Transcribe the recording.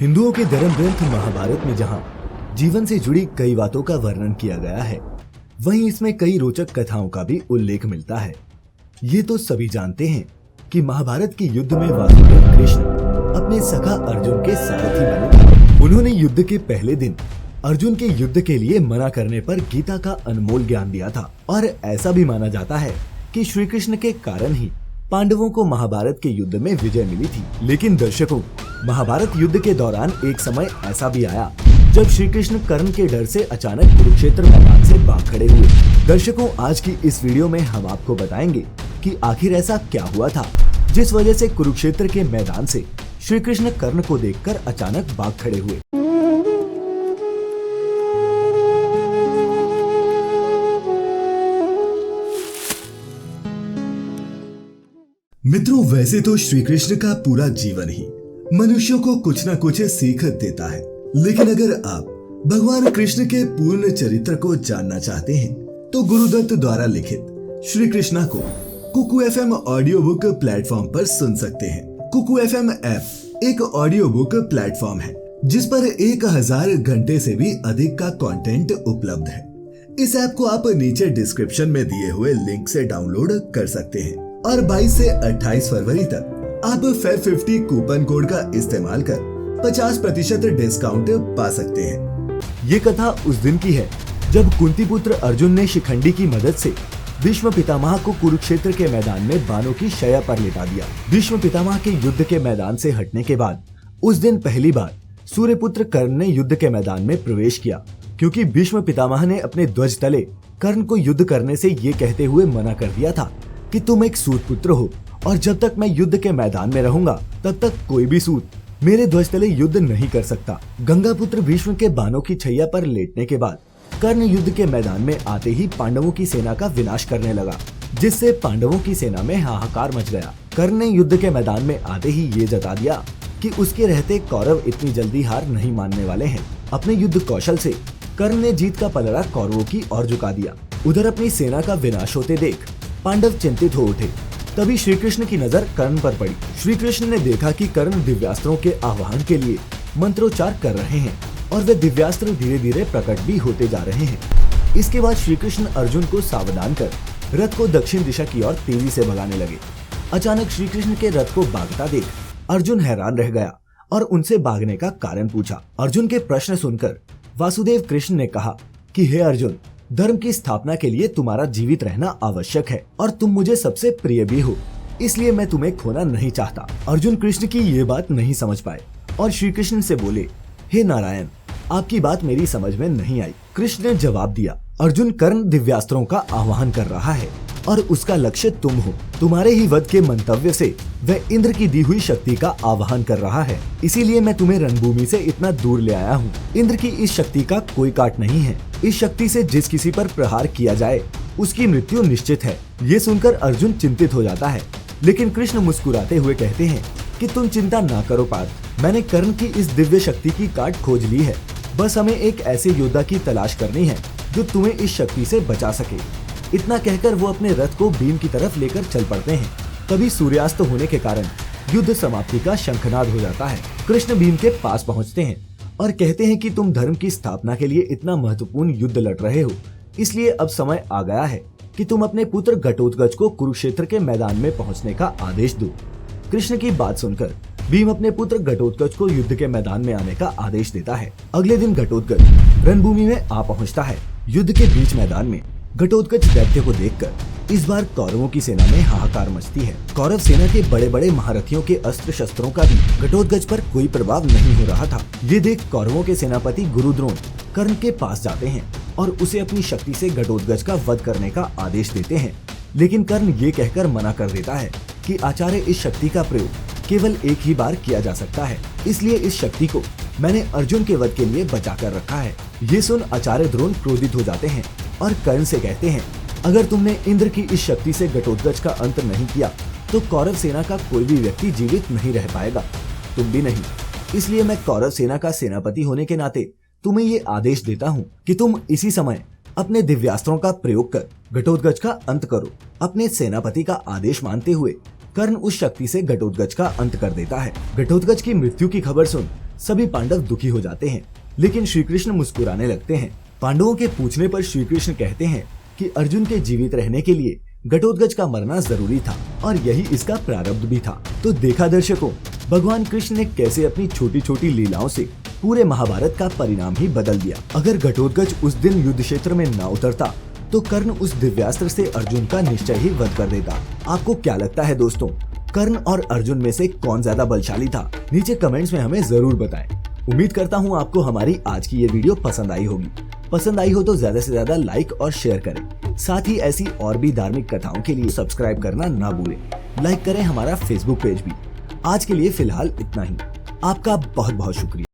हिंदुओं के धर्म ग्रंथ महाभारत में जहाँ जीवन से जुड़ी कई बातों का वर्णन किया गया है, वहीं इसमें कई रोचक कथाओं का भी उल्लेख मिलता है। ये तो सभी जानते हैं कि महाभारत के युद्ध में वासुदेव कृष्ण अपने सखा अर्जुन के सारथी बने। उन्होंने युद्ध के पहले दिन अर्जुन के युद्ध के लिए मना करने पर गीता का अनमोल ज्ञान दिया था और ऐसा भी माना जाता है कि श्री कृष्ण के कारण ही पांडवों को महाभारत के युद्ध में विजय मिली थी। लेकिन दर्शकों, महाभारत युद्ध के दौरान एक समय ऐसा भी आया जब श्री कृष्ण कर्ण के डर से अचानक कुरुक्षेत्र मैदान से भाग खड़े हुए। दर्शकों, आज की इस वीडियो में हम आपको बताएंगे कि आखिर ऐसा क्या हुआ था जिस वजह से कुरुक्षेत्र के मैदान से श्री कृष्ण कर्ण को देखकर अचानक भाग खड़े हुए। मित्रों, वैसे तो श्री कृष्ण का पूरा जीवन ही मनुष्यों को कुछ न कुछ सीख देता है, लेकिन अगर आप भगवान कृष्ण के पूर्ण चरित्र को जानना चाहते हैं तो गुरुदत्त द्वारा लिखित श्री कृष्णा को Kuku FM audio book platform पर सुन सकते हैं। कुकू एफएम ऐप एक ऑडियो बुक प्लेटफॉर्म है जिस पर 1000 घंटे से भी अधिक का कंटेंट उपलब्ध है। इस ऐप को आप नीचे डिस्क्रिप्शन में दिए हुए लिंक से डाउनलोड कर सकते हैं और 22 से 28 फरवरी तक आप FAB50 कूपन कोड का इस्तेमाल कर 50% डिस्काउंट पा सकते हैं। ये कथा उस दिन की है जब कुंती पुत्र अर्जुन ने शिखंडी की मदद से भीष्म पितामह को कुरुक्षेत्र के मैदान में बाणों की शैया पर लिटा दिया। भीष्म पितामह के युद्ध के मैदान से हटने के बाद उस दिन पहली बार सूर्यपुत्र कर्ण ने युद्ध के मैदान में प्रवेश किया, क्योंकि भीष्म पितामह ने अपने ध्वज तले कर्ण को युद्ध करने से ये कहते हुए मना कर दिया था कि तुम एक सूत पुत्र हो और जब तक मैं युद्ध के मैदान में रहूंगा तब तक कोई भी सूत मेरे ध्वज तले युद्ध नहीं कर सकता। गंगा पुत्र भीष्म के बाणों की छैया पर लेटने के बाद कर्ण युद्ध के मैदान में आते ही पांडवों की सेना का विनाश करने लगा, जिससे पांडवों की सेना में हाहाकार मच गया। कर्ण ने युद्ध के मैदान में आते ही ये जता दिया कि उसके रहते कौरव इतनी जल्दी हार नहीं मानने वाले हैं। अपने युद्ध कौशल से कर्ण ने जीत का पलड़ा कौरवों की ओर झुका दिया। उधर अपनी सेना का विनाश होते देख पांडव चिंतित हो उठे। तभी श्री कृष्ण की नजर कर्ण पर पड़ी। श्री कृष्ण ने देखा कि कर्ण दिव्यास्त्रों के आह्वान के लिए मंत्रोच्चार कर रहे हैं और वे दिव्यास्त्र धीरे धीरे प्रकट भी होते जा रहे हैं। इसके बाद श्री कृष्ण अर्जुन को सावधान कर रथ को दक्षिण दिशा की ओर तेजी से भगाने लगे। अचानक श्री कृष्ण के रथ को भागता देख अर्जुन हैरान रह गया और उनसे भागने का कारण पूछा। अर्जुन के प्रश्न सुनकर वासुदेव कृष्ण ने कहा कि हे अर्जुन, धर्म की स्थापना के लिए तुम्हारा जीवित रहना आवश्यक है और तुम मुझे सबसे प्रिय भी हो, इसलिए मैं तुम्हें खोना नहीं चाहता। अर्जुन कृष्ण की ये बात नहीं समझ पाए और श्री कृष्ण से बोले, हे नारायण, आपकी बात मेरी समझ में नहीं आई। कृष्ण ने जवाब दिया, अर्जुन, कर्ण दिव्यास्त्रों का आह्वान कर रहा है और उसका लक्ष्य तुम हो। तुम्हारे ही वध के मंतव्य से वह इंद्र की दी हुई शक्ति का आह्वान कर रहा है, इसीलिए मैं तुम्हें रणभूमि से इतना दूर ले आया हूँ। इंद्र की इस शक्ति का कोई काट नहीं है। इस शक्ति से जिस किसी पर प्रहार किया जाए उसकी मृत्यु निश्चित है। ये सुनकर अर्जुन चिंतित हो जाता है, लेकिन कृष्ण मुस्कुराते हुए कहते हैं कि तुम चिंता ना करो पार्थ, मैंने कर्ण की इस दिव्य शक्ति की काट खोज ली है। बस हमें एक ऐसे योद्धा की तलाश करनी है जो तुम्हें इस शक्ति से बचा सके। इतना कहकर वो अपने रथ को भीम की तरफ लेकर चल पड़ते हैं। तभी सूर्यास्त होने के कारण युद्ध समाप्ति का शंखनाद हो जाता है। कृष्ण भीम के पास पहुंचते हैं और कहते हैं कि तुम धर्म की स्थापना के लिए इतना महत्वपूर्ण युद्ध लड़ रहे हो, इसलिए अब समय आ गया है कि तुम अपने पुत्र घटोत्कच को कुरुक्षेत्र के मैदान में पहुंचने का आदेश दो। कृष्ण की बात सुनकर भीम अपने पुत्र घटोत्कच को युद्ध के मैदान में आने का आदेश देता है। अगले दिन घटोत्कच रणभूमि में आ पहुंचता है। युद्ध के बीच मैदान में घटोत्कच दैत्य को देखकर इस बार कौरवों की सेना में हाहाकार मचती है। कौरव सेना के बड़े बड़े महारथियों के अस्त्र शस्त्रों का भी घटोत्कच पर कोई प्रभाव नहीं हो रहा था। ये देख कौरवों के सेनापति गुरुद्रोण कर्ण के पास जाते हैं और उसे अपनी शक्ति से घटोत्कच का वध करने का आदेश देते हैं, लेकिन कर्ण ये कहकर मना कर देता है कि आचार्य, इस शक्ति का प्रयोग केवल एक ही बार किया जा सकता है, इसलिए इस शक्ति को मैंने अर्जुन के वध के लिए बचा कर रखा है। ये सुन आचार्य द्रोण क्रोधित हो जाते हैं और कर्ण से कहते हैं, अगर तुमने इंद्र की इस शक्ति से घटोत्कच का अंत नहीं किया तो कौरव सेना का कोई भी व्यक्ति जीवित नहीं रह पाएगा, तुम भी नहीं। इसलिए मैं कौरव सेना का सेनापति होने के नाते तुम्हें ये आदेश देता हूँ कि तुम इसी समय अपने दिव्यास्त्रों का प्रयोग कर घटोत्कच का अंत करो। अपने सेनापति का आदेश मानते हुए कर्ण उस शक्ति से घटोत्कच का अंत कर देता है। घटोत्कच की मृत्यु की खबर सुन सभी पांडव दुखी हो जाते हैं, लेकिन श्री कृष्ण मुस्कुराने लगते हैं। पांडवों के पूछने पर श्री कृष्ण कहते हैं कि अर्जुन के जीवित रहने के लिए घटोत्कच का मरना जरूरी था और यही इसका प्रारब्ध भी था। तो देखा दर्शकों, भगवान कृष्ण ने कैसे अपनी छोटी छोटी लीलाओं से पूरे महाभारत का परिणाम ही बदल दिया। अगर घटोत्कच उस दिन युद्ध क्षेत्र में न उतरता तो कर्ण उस दिव्यास्त्र से अर्जुन का निश्चय ही वध कर देता। आपको क्या लगता है दोस्तों, कर्ण और अर्जुन में से कौन ज्यादा बलशाली था? नीचे कमेंट्स में हमें जरूर बताएं। उम्मीद करता हूँ आपको हमारी आज की ये वीडियो पसंद आई होगी। पसंद आई हो तो ज्यादा से ज्यादा लाइक और शेयर करें। साथ ही ऐसी और भी धार्मिक कथाओं के लिए सब्सक्राइब करना ना भूलें। लाइक करें हमारा फेसबुक पेज भी। आज के लिए फिलहाल इतना ही। आपका बहुत बहुत शुक्रिया।